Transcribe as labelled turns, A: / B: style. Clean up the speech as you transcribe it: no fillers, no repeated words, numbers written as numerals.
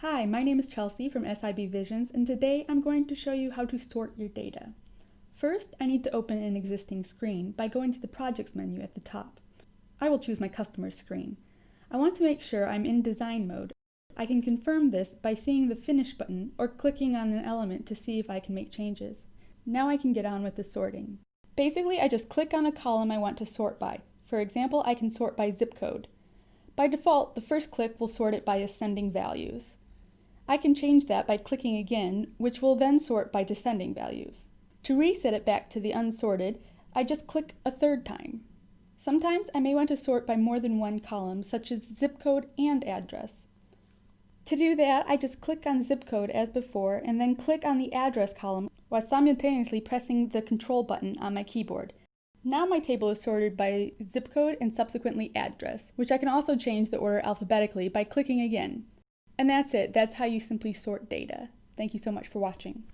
A: Hi, my name is Chelsea from SIB Visions, and today I'm going to show you how to sort your data. First, I need to open an existing screen by going to the Projects menu at the top. I will choose my customer screen. I want to make sure I'm in design mode. I can confirm this by seeing the Finish button or clicking on an element to see if I can make changes. Now I can get on with the sorting. Basically, I just click on a column I want to sort by. For example, I can sort by zip code. By default, the first click will sort it by ascending values. I can change that by clicking again, which will then sort by descending values. To reset it back to the unsorted, I just click a third time. Sometimes I may want to sort by more than one column, such as zip code and address. To do that, I just click on zip code as before and then click on the address column while simultaneously pressing the control button on my keyboard. Now my table is sorted by zip code and subsequently address, which I can also change the order alphabetically by clicking again. And that's it. That's how you simply sort data. Thank you so much for watching.